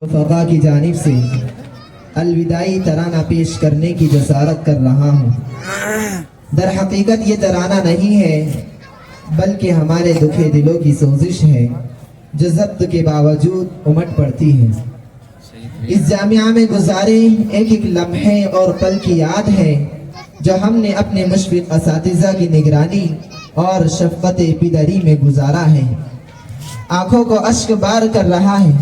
फका की जानिब से अलविदाई तराना पेश करने की जसारत कर रहा हूँ। दर हकीकत ये तराना नहीं है बल्कि हमारे दुखे दिलों की सोजिश है जो जब्त के बावजूद उमट पड़ती है। इस जामिया में गुजारे एक एक लम्हे और पल की याद है जो हमने अपने मुशफिक असातिज़ा की निगरानी और शफ़क़त पिदरी में गुजारा है। आँखों को अश्क बार कर रहा है।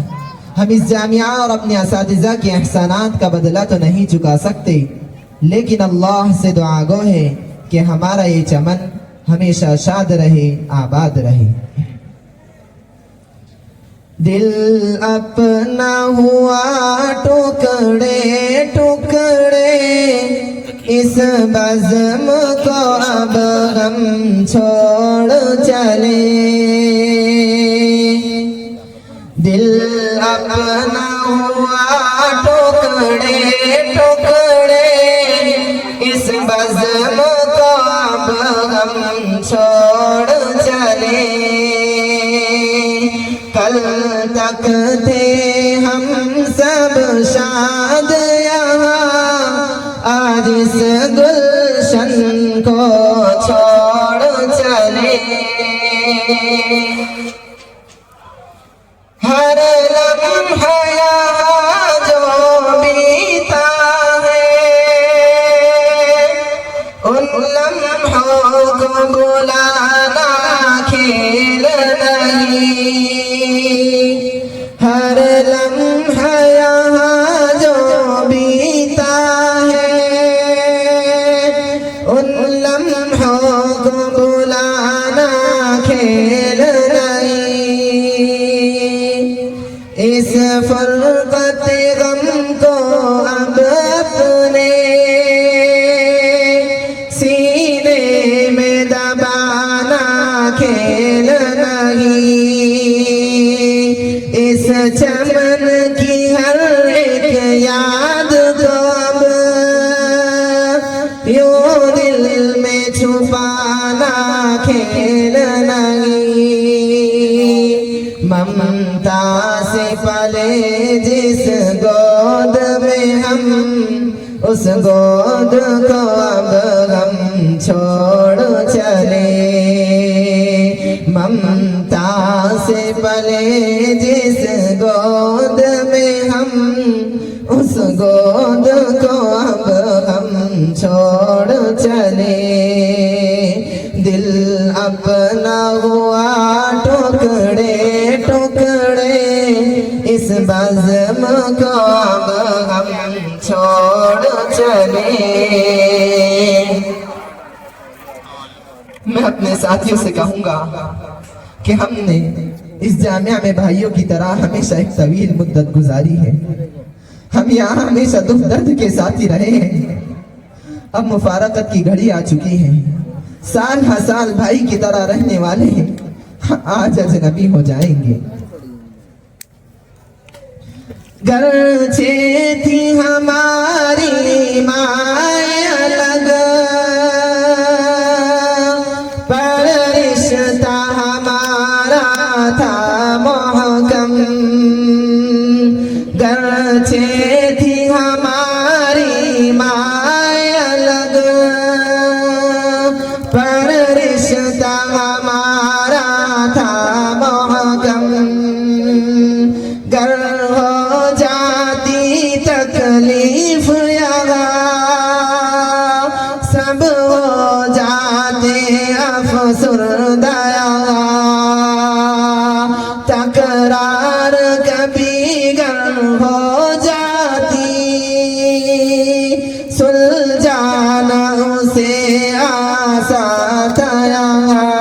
हम इस जामिया और अपने असातिज़ा के एहसानात का बदला तो नहीं चुका सकते, लेकिन अल्लाह से दुआ गो है कि हमारा ये चमन हमेशा शाद रहे, आबाद रहे। दिल अपना हुआ टुकड़े टुकड़े, इस बज़्म को अब हम छोड़ चले। दिल अपना हुआ टुकड़े टुकड़े, इस बज़्म को अब हम छोड़ चले। कल तक थे हम सब शाद यहाँ, आज इस गुलशन को छोड़ चले। हर लम्हा यहाँ जो बीता है, उन लम्हों को बुलाना खेल नहीं। हर लम्हा यहाँ जो बीता है, उन लम्हों को बुलाना खेल नहीं। इस फुरक़त गम को अब अपने सीने में दबाना खेल नहीं। इस चमन की हर एक याद को अब यूं दिल में छुपाना खेल नहीं। ममता से पले जिस गोद में हम, उस गोद को अब हम छोड़ चले। ममता से पले जिस गोद में हम, उस गोद को अब हम छोड़ चले। दिल अपना हुआ टुकड़े टुकड़े, इस बज़्म को अब हम छोड़ चले। मैं अपने साथियों से कहूँगा कि हमने इस जामिया में भाइयों की तरह हमेशा एक तवील मुद्दत गुजारी है। हम यहाँ हमेशा दुख दर्द के साथ ही रहे हैं। अब मुफारकत की घड़ी आ चुकी है। साल हर साल भाई की तरह रहने वाले आज अजनबी हो जाएंगे। गर्चे थी हमारी माए अलग, पर रिश्ता हमारा था मोहकम। गर्चे थी हमारी माए अलग, पर रिश्ता हमारा था मोहकम। गर हो जाती तकलीफ यहाँ, सब हो जाते अफसुर्दा यहाँ। तकरार कभी गर हो जाती, सुलझाना उसे आसान था यहाँ।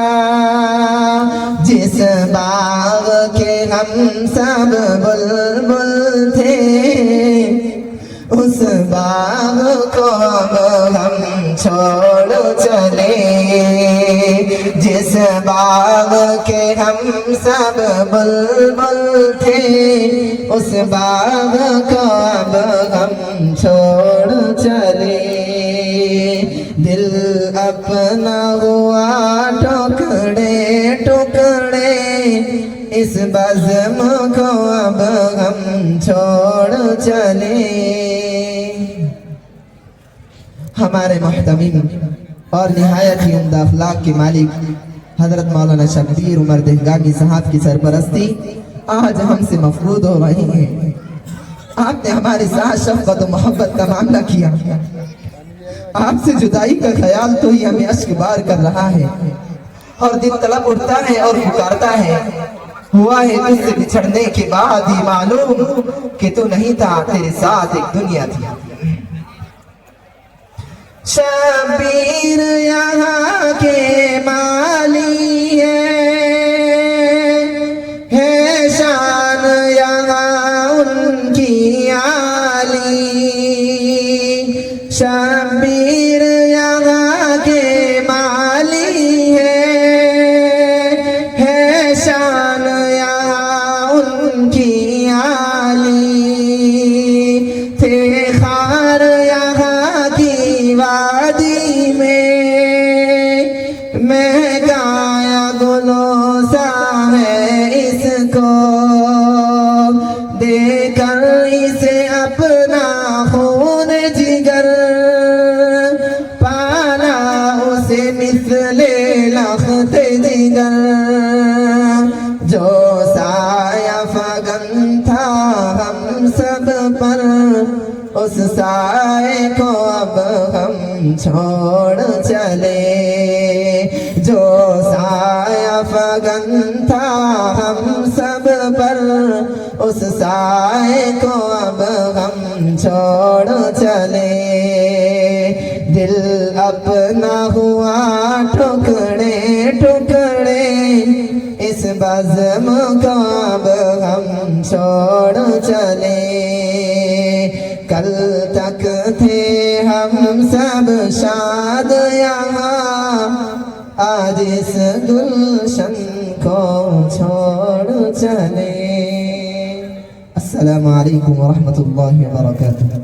जिस बाग के हम सब बुलबुल थे, उस बाग को अब हम छोड़ चले। जिस बाग के हम सब बुलबुल थे, उस बाग को अब हम छोड़ चले। दिल अपना हुआ टुकड़े टुकड़े, इस बज़्म को अब हम छोड़ चले। हमारे मोहतमिम और निहायत ही उम्दा अखलाक के मालिक हजरत मौलाना शब्बीर उमर देहगागी साहब की सरपरस्ती आज हमसे मफरूद हो रही है। आपने हमारे साथ शफ़क़त और मोहब्बत का मामला किया। आपसे जुदाई का ख्याल तो ही हमें अश्क बार कर रहा है और दिल तलब उठता है और पुकारता है। हुआ है तुझसे बिछड़ने के बाद ही मालूम कि तू नहीं था, तेरे साथ एक दुनिया थी। शब्बीर यहाँ के माली है शान यहाँ उनकी आली। शब्बीर यहाँ के माली है शान यहाँ उनकी आली। थे खार यहाँ की वादी में महकाया गुलों सा है इसको। देकर इसे अपना खून जिगर पाला उसे मिसले लख्त जिगर। जो साया फगन था हम सब पर उस साए को अब हम छोड़ चले। जो साया फगन था हम सब पर उस साए को अब हम छोड़ चले। दिल अपना हुआ टुकड़े टुकड़े इस बज़्म को अब हम छोड़ चले। कल तक थे हम सब शाद यहाँ, आज इस गुलशन को छोड़ चले। अस्सलामु अलैकुम व रहमतुल्लाहि व बरकातुहू।